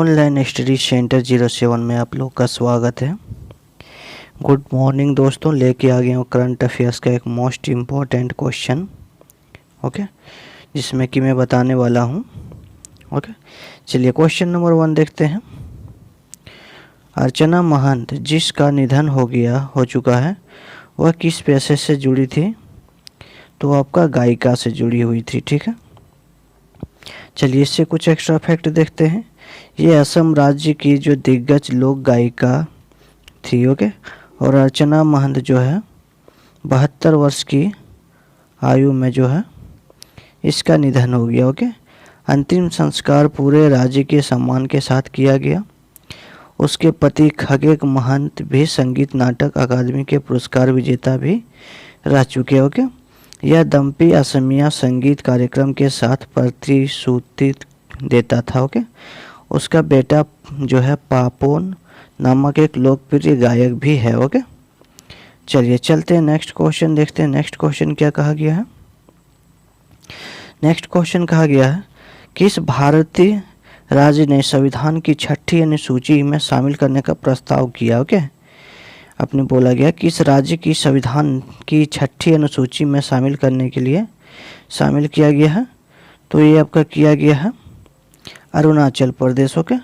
Online study centre 07 में आप लोग का स्वागत है। गुड मॉर्निंग दोस्तों, लेके आ गया हूँ करंट अफेयर्स का एक मोस्ट इम्पॉर्टेंट क्वेश्चन, ओके, जिसमें कि मैं बताने वाला हूँ। ओके, चलिए क्वेश्चन नंबर 1 देखते हैं। अर्चना महंत जिसका निधन हो चुका है, वह किस पेशे से जुड़ी थी? तो आपका गायिका से जुड़ी हुई थी। ठीक है, चलिए इससे कुछ एक्स्ट्रा फैक्ट देखते हैं। ये असम राज्य की जो दिग्गज लोक गायिका थी, ओके, और अर्चना महंत जो है 72 वर्ष की आयु में जो है इसका निधन हो गया। ओके, अंतिम संस्कार पूरे राज्य के सम्मान के साथ किया गया। उसके पति खगेक महंत भी संगीत नाटक अकादमी के पुरस्कार विजेता भी रह चुके। ओके, यह दंपति असमिया संगीत कार्यक्रम के साथ प्रतिश्रुति देता था। ओके, उसका बेटा जो है पापोन नामक एक लोकप्रिय गायक भी है। ओके, चलिए चलते हैं नेक्स्ट क्वेश्चन देखते हैं। नेक्स्ट क्वेश्चन क्या कहा गया है? नेक्स्ट क्वेश्चन कहा गया है, किस भारतीय राज्य ने संविधान की 6ठी अनुसूची में शामिल करने का प्रस्ताव किया? ओके, अपने बोला गया किस राज्य की संविधान की 6ठी अनुसूची में शामिल करने के लिए शामिल किया गया है? तो ये आपका किया गया है अरुणाचल प्रदेश। ओके,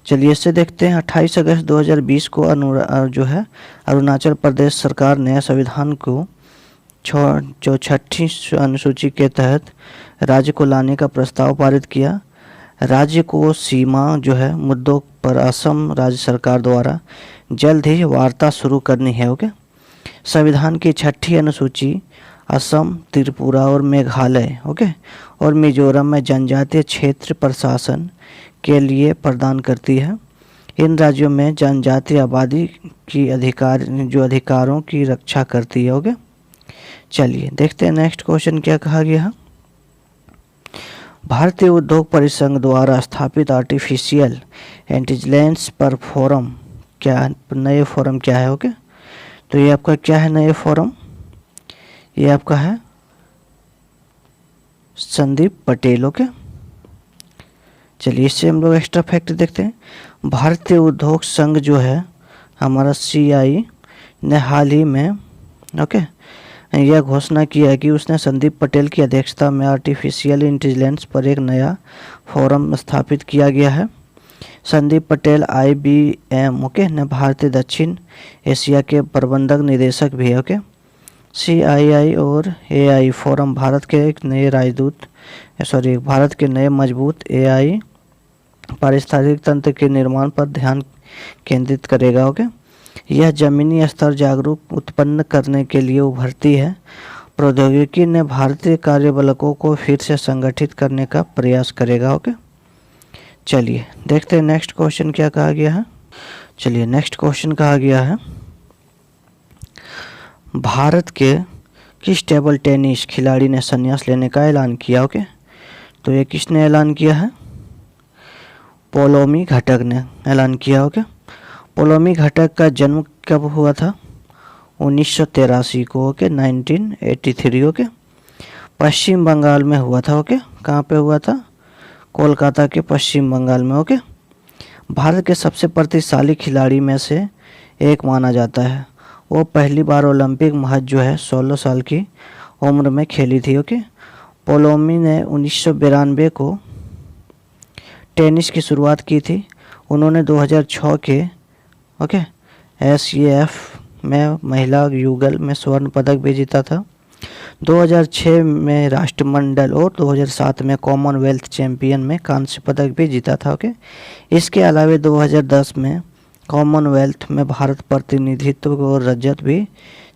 चलिए इससे देखते हैं। 28 अगस्त 2020 को जो है अरुणाचल प्रदेश सरकार ने संविधान को जो 6ठी अनुसूची के तहत राज्य को लाने का प्रस्ताव पारित किया। राज्य को सीमा जो है मुद्दों पर असम राज्य सरकार द्वारा जल्द ही वार्ता शुरू करनी है। ओके, संविधान की 6ठी अनुसूची असम, त्रिपुरा और मेघालय, ओके, और मिजोरम में जनजातीय क्षेत्र प्रशासन के लिए प्रदान करती है। इन राज्यों में जनजातीय आबादी की अधिकारों की रक्षा करती है। ओके, चलिए देखते हैं नेक्स्ट क्वेश्चन क्या कहा गया है। भारतीय उद्योग परिसंघ द्वारा स्थापित आर्टिफिशियल इंटेलिजेंस पर फोरम नए फोरम क्या है? ओके, तो ये आपका क्या है नए फोरम? ये आपका है संदीप पटेल। ओके, चलिए इससे हम लोग एक्स्ट्रा फैक्ट देखते हैं। भारतीय उद्योग संघ जो है हमारा CI ने हाल ही में ओके यह घोषणा की है कि उसने संदीप पटेल की अध्यक्षता में आर्टिफिशियल इंटेलिजेंस पर एक नया फोरम स्थापित किया गया है। संदीप पटेल IBM ओके ने भारतीय दक्षिण एशिया के प्रबंधक निदेशक भी है। ओके, CII और AI फोरम भारत के नए मजबूत AI पारिस्थितिक तंत्र के निर्माण पर ध्यान केंद्रित करेगा। ओके, यह जमीनी स्तर जागरूक उत्पन्न करने के लिए उभरती है प्रौद्योगिकी ने भारतीय कार्यबलों को फिर से संगठित करने का प्रयास करेगा। ओके, चलिए देखते हैं नेक्स्ट क्वेश्चन क्या कहा गया है। चलिए नेक्स्ट क्वेश्चन कहा गया है, भारत के किस टेबल टेनिस खिलाड़ी ने संन्यास लेने का ऐलान किया? ओके, तो ये किसने ऐलान किया है? पोलोमी घटक ने ऐलान किया। ओके, पोलोमी घटक का जन्म कब हुआ था? 1983 को। ओके, 1983। ओके, पश्चिम बंगाल में हुआ था। ओके, कहाँ पे हुआ था? कोलकाता के पश्चिम बंगाल में। ओके, भारत के सबसे प्रतिशाली खिलाड़ी में से एक माना जाता है। वो पहली बार ओलंपिक महज जो है 16 साल की उम्र में खेली थी। ओके, पोलोमी ने 1992 को टेनिस की शुरुआत की थी। उन्होंने 2006 के ओके SAF में महिला युगल में स्वर्ण पदक भी जीता था। 2006 में राष्ट्रमंडल और 2007 में कॉमनवेल्थ चैंपियन में कांस्य पदक भी जीता था। ओके, इसके अलावा 2010 में कॉमनवेल्थ में भारत प्रतिनिधित्व और रजत भी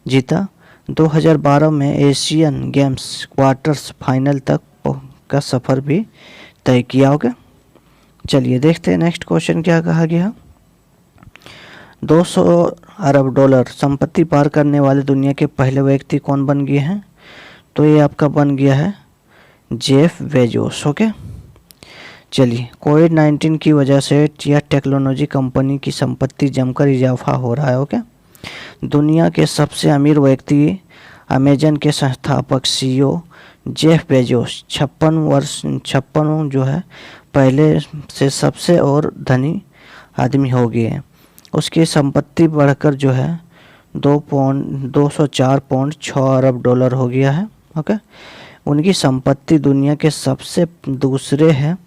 जीता। 2012 में एशियन गेम्स क्वार्टर्स फाइनल तक का सफ़र भी तय किया। ओके, चलिए देखते हैं नेक्स्ट क्वेश्चन क्या कहा गया। 200 अरब डॉलर संपत्ति पार करने वाले दुनिया के पहले व्यक्ति कौन बन गए हैं? तो ये आपका बन गया है जेफ बेजोस। ओके, चलिए कोविड-19 की वजह से यह टेक्नोलॉजी कंपनी की संपत्ति जमकर इजाफा हो रहा है। ओके, दुनिया के सबसे अमीर व्यक्ति अमेजन के संस्थापक CEO जेफ बेजोस 56 जो है पहले से सबसे और धनी आदमी हो गए हैं। उसकी संपत्ति बढ़कर जो है 204.6 अरब डॉलर हो गया है। ओके, उनकी संपत्ति दुनिया के सबसे दूसरे हैं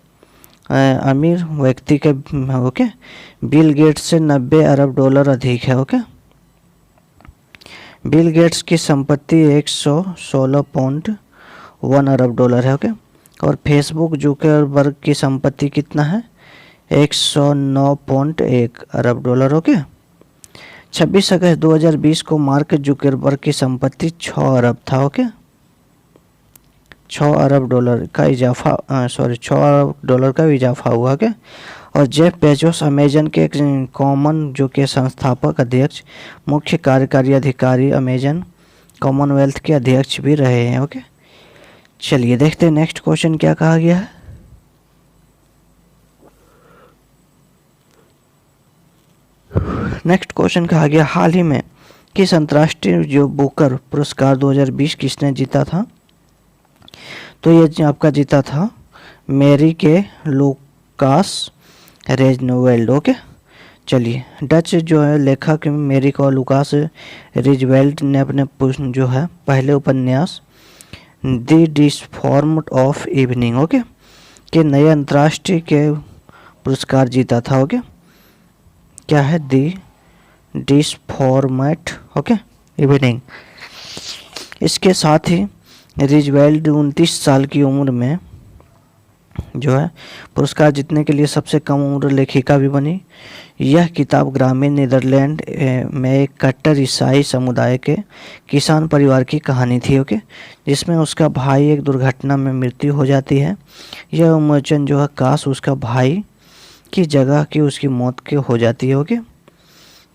अमीर व्यक्ति के ओके बिल गेट्स से 90 अरब डॉलर अधिक है। ओके, बिल गेट्स की संपत्ति 116.1 अरब डॉलर है। ओके, और फेसबुक जुकरबर्ग की संपत्ति कितना है 109.1 अरब डॉलर। ओके, 26 अगस्त 2020 को मार्क जुकरबर्ग की संपत्ति 6 अरब था। ओके, 6 अरब डॉलर का इजाफा 6 अरब डॉलर का इजाफा हुआ। ओके, और जेफ बेजोस अमेजन के कॉमन जो के संस्थापक अध्यक्ष मुख्य कार्यकारी अधिकारी अमेजन कॉमनवेल्थ के अध्यक्ष भी रहे हैं। ओके, चलिए देखते हैं नेक्स्ट क्वेश्चन क्या कहा गया है। नेक्स्ट क्वेश्चन कहा गया हाल ही में किस अंतर्राष्ट्रीय जो बुकर पुरस्कार 2020 किसने जीता था। तो ये आपका जीता था मेरी के लुकास रेजवेल्ड। ओके, चलिए डच जो है लेखक मेरी को लुकास रेजवेल्ड ने अपने जो है पहले उपन्यास द डिसफॉर्म्ड ऑफ इवनिंग ओके के नए अंतर्राष्ट्रीय के पुरस्कार जीता था। ओके, क्या है द डिसफॉर्मेट ओके इवनिंग। इसके साथ ही रिजवेल्ड 29 साल की उम्र में जो है पुरस्कार जीतने के लिए सबसे कम उम्र लेखिका भी बनी। यह किताब ग्रामीण नीदरलैंड में एक कट्टर ईसाई समुदाय के किसान परिवार की कहानी थी। ओके, जिसमें उसका भाई एक दुर्घटना में मृत्यु हो जाती है। यह उन्मोचन जो है काश उसका भाई की जगह की उसकी मौत के हो जाती है। ओके,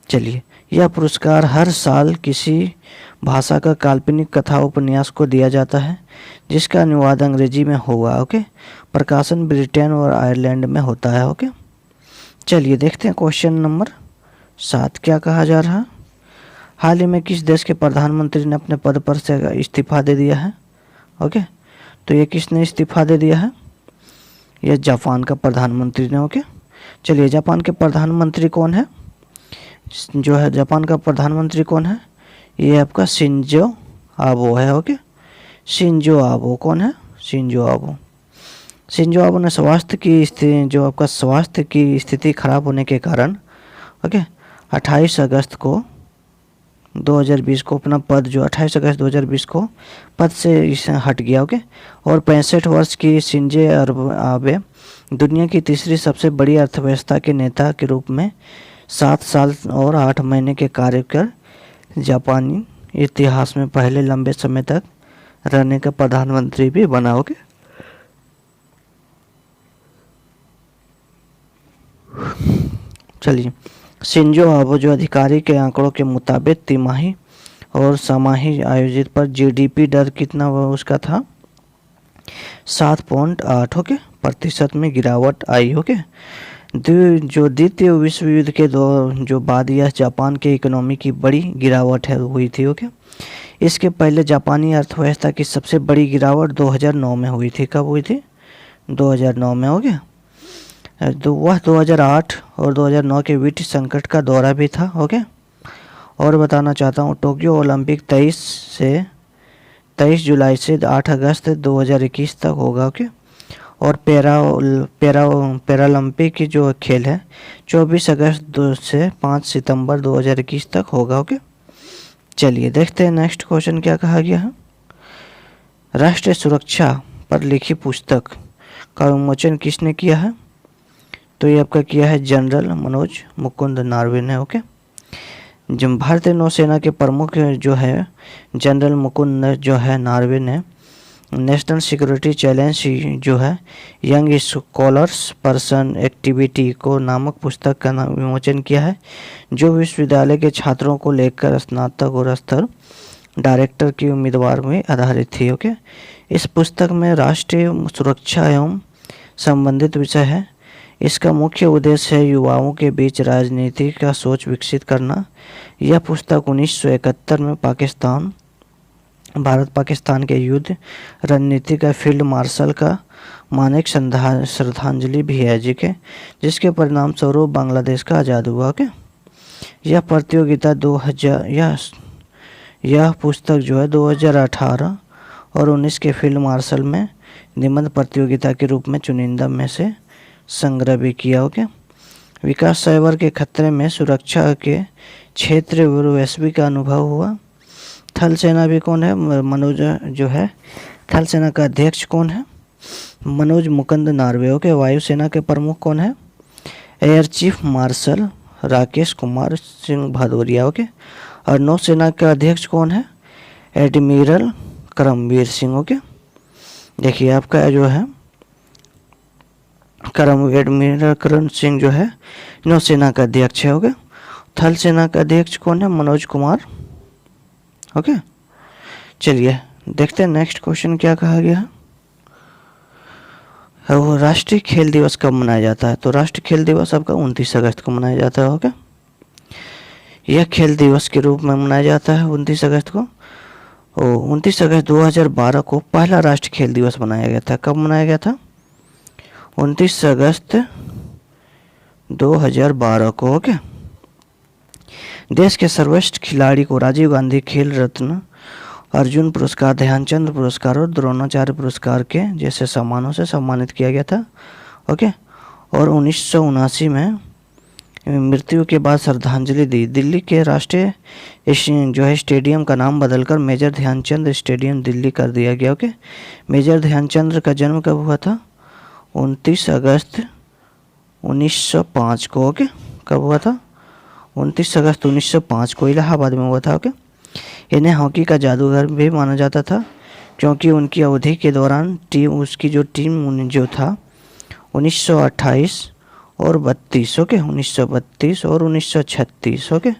चलिए यह पुरस्कार हर साल किसी भाषा का काल्पनिक कथा उपन्यास को दिया जाता है जिसका अनुवाद अंग्रेजी में होगा। ओके, प्रकाशन ब्रिटेन और आयरलैंड में होता है। ओके, चलिए देखते हैं क्वेश्चन नंबर 7 क्या कहा जा रहा है। हाल ही में किस देश के प्रधानमंत्री ने अपने पद पर से इस्तीफा दे दिया है। ओके, तो ये किसने इस्तीफा दे दिया है, यह जापान का प्रधानमंत्री ने। ओके, चलिए जापान के प्रधानमंत्री कौन है, जो है जापान का प्रधानमंत्री कौन है, ये आपका शिंजो आबे है। ओके, शिंजो आबे कौन है, शिंजो आबे। शिंजो आबे ने स्वास्थ्य की स्थिति जो आपका स्वास्थ्य की स्थिति खराब होने के कारण ओके 28 अगस्त को 2020 को अपना पद जो 28 अगस्त 2020 को पद से इसे हट गया। ओके, और 65 वर्ष की शिंजो आबे दुनिया की तीसरी सबसे बड़ी अर्थव्यवस्था के नेता के रूप में 7 साल और 8 महीने के कार्य कर जापानी इतिहास में पहले लंबे समय तक रहने का प्रधानमंत्री भी बना। ओके, चलिए शिंजो आबे जो अधिकारी के आंकड़ों के मुताबिक तिमाही और समाही आयोजित पर जीडीपी दर कितना उसका था 7.8 ओके प्रतिशत में गिरावट आई। ओके, जो द्वितीय विश्व युद्ध के जो बाद यह जापान के इकोनॉमी की बड़ी गिरावट है हुई थी। ओके, इसके पहले जापानी अर्थव्यवस्था की सबसे बड़ी गिरावट 2009 में हुई थी। कब हुई थी, 2009 में। ओके, तो वह 2008 और 2009 के वित्तीय संकट का दौरा भी था। ओके, और बताना चाहता हूँ टोक्यो ओलंपिक 23 जुलाई से 8 अगस्त 2021 तक होगा। ओके, और पैरालंपिक की जो खेल है 24 अगस्त से 5 सितंबर 2021 तक होगा। ओके, चलिए देखते हैं नेक्स्ट क्वेश्चन क्या कहा गया है। राष्ट्रीय सुरक्षा पर लिखी पुस्तक का विमोचन किसने किया है, तो ये आपका किया है जनरल मनोज मुकुंद नारवे ने। ओके, जब भारतीय नौसेना के प्रमुख जो है जनरल मुकुंद जो है नारवे ने नेशनल सिक्योरिटी चैलेंज जो है यंग स्कॉलर्स पर्सन एक्टिविटी को नामक पुस्तक का विमोचन किया है, जो विश्वविद्यालय के छात्रों को लेकर स्नातक और स्तर डायरेक्टर की उम्मीदवार में आधारित थी। ओके, इस पुस्तक में राष्ट्रीय सुरक्षा एवं संबंधित विषय है। इसका मुख्य उद्देश्य है युवाओं के बीच राजनीति का सोच विकसित करना। यह पुस्तक 1971 में भारत पाकिस्तान के युद्ध रणनीति का फील्ड मार्शल का मानेक श्रद्धांजलि भी है जी के, जिसके परिणाम स्वरूप बांग्लादेश का आज़ाद हुआ। ओके, यह प्रतियोगिता 2000 यह पुस्तक जो है 2018 और 19 के फील्ड मार्शल में निबंध प्रतियोगिता के रूप में चुनिंदा में से संग्रह भी किया। ओके, विकास साइबर के खतरे में सुरक्षा के क्षेत्र वैश्विक अनुभव हुआ। थल सेना भी कौन है? मनोज जो है थल सेना का अध्यक्ष कौन है? मनोज मुकुंद नार्वे। ओके, वायुसेना के प्रमुख कौन है? Air chief marshal Rakesh Kumar Singh Bhadauria. Okay, और नौसेना का अध्यक्ष कौन है? एडमिरल करमवीर सिंह। ओके, देखिए आपका जो है एडमिरल करम सिंह जो है नौसेना का अध्यक्ष है। ओके, थल सेना का अध्यक्ष कौन है? मनोज कुमार। ओके, चलिए देखते हैं नेक्स्ट क्वेश्चन क्या कहा गया है। वो राष्ट्रीय खेल दिवस कब मनाया जाता है? तो राष्ट्रीय खेल दिवस आपका 29 अगस्त को मनाया जाता है। ओके, यह खेल दिवस के रूप में मनाया जाता है 29 अगस्त को। 29 अगस्त 2012 को पहला राष्ट्रीय खेल दिवस मनाया गया था। कब मनाया गया था? 29 अगस्त 2012 को। ओके, देश के सर्वश्रेष्ठ खिलाड़ी को राजीव गांधी खेल रत्न, अर्जुन पुरस्कार, ध्यानचंद पुरस्कार और द्रोणाचार्य पुरस्कार के जैसे सम्मानों से सम्मानित किया गया था। ओके, और 1979 में मृत्यु के बाद श्रद्धांजलि दी। दिल्ली के राष्ट्रीय जो है स्टेडियम का नाम बदलकर मेजर ध्यानचंद स्टेडियम दिल्ली कर दिया गया। ओके, मेजर ध्यानचंद का जन्म कब हुआ था? 29 अगस्त 1905 को। ओके, कब हुआ था? 29 अगस्त 1905 को इलाहाबाद में हुआ था। ओके, इन्हें हॉकी का जादूगर भी माना जाता था क्योंकि उनकी अवधि के दौरान उसकी जो टीम जो था 1928 और 32 ओके 1932 और 1936 ओके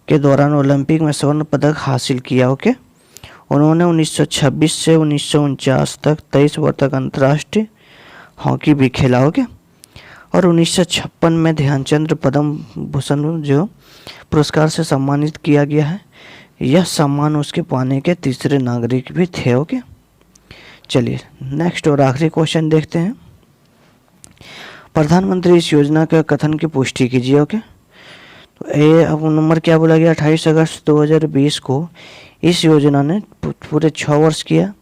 के दौरान ओलंपिक में स्वर्ण पदक हासिल किया। ओके, उन्होंने 1926 से 1949 तक 23 वर्ष तक अंतर्राष्ट्रीय हॉकी भी खेला। ओके, और 1956 में ध्यानचंद पद्म भूषण जो पुरस्कार से सम्मानित किया गया है। यह सम्मान उसके पाने के तीसरे नागरिक भी थे। ओके, चलिए नेक्स्ट और आखिरी क्वेश्चन देखते हैं। प्रधानमंत्री इस योजना के कथन की पुष्टि कीजिए। ओके, तो ए अब नंबर क्या बोला गया? 28 अगस्त 2020 को इस योजना ने पूरे 6 वर्ष किया।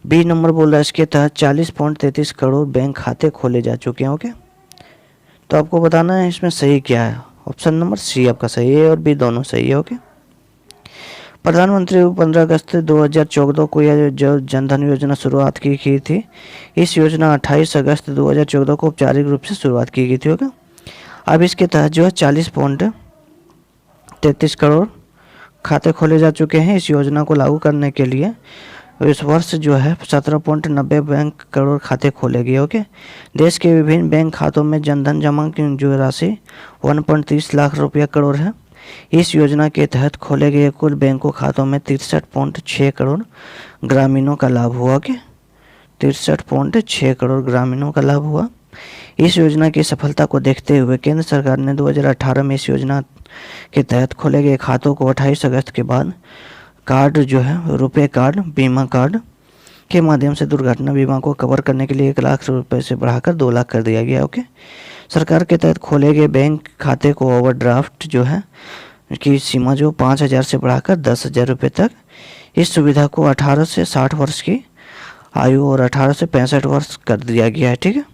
बी नंबर बोल रहा है इसके तहत 40.33 करोड़ बैंक खाते खोले जा चुके हैं। ओके, तो आपको बताना है इसमें सही क्या है। ऑप्शन नंबर सी आपका सही है और बी दोनों सही है। ओके, प्रधानमंत्री 15 अगस्त 2014 को यह जो जनधन योजना शुरुआत की थी। इस योजना 28 अगस्त 2014 को औपचारिक रूप से शुरुआत की गई थी। ओके, अब इसके तहत जो है 40.33 करोड़ खाते खोले जा चुके हैं। इस योजना को लागू करने के लिए इस वर्ष जो है 17.90 बैंक करोड़ खाते खोले गए। ओके, देश के विभिन्न बैंक खातों में जनधन जमा की जो राशि 1.30 लाख रुपया करोड़ है। इस योजना के तहत खोले गए कुल बैंकों खातों में 63.6 करोड़ ग्रामीणों का लाभ हुआ। कि 63.6 करोड़ ग्रामीणों का लाभ हुआ। इस योजना की सफलता को देखते हुए केंद्र सरकार ने 2018 में इस योजना के तहत खोले गए खातों को 28 अगस्त के बाद कार्ड जो है रुपए कार्ड, बीमा कार्ड के माध्यम से दुर्घटना बीमा को कवर करने के लिए 1 लाख रुपए से बढ़ाकर 2 लाख कर दिया गया। ओके, सरकार के तहत खोले गए बैंक खाते को ओवरड्राफ्ट जो है की सीमा जो 5,000 से बढ़ाकर 10,000 रुपये तक, इस सुविधा को 18 से 60 वर्ष की आयु और 18 से 65 वर्ष कर दिया गया है। ठीक है,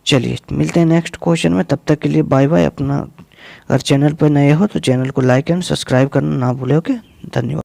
चलिए मिलते हैं नेक्स्ट क्वेश्चन में। तब तक के लिए बाय बाय। अपना अगर चैनल पर नए हो तो चैनल को लाइक एंड सब्सक्राइब करना ना भूले। ओके, धन्यवाद।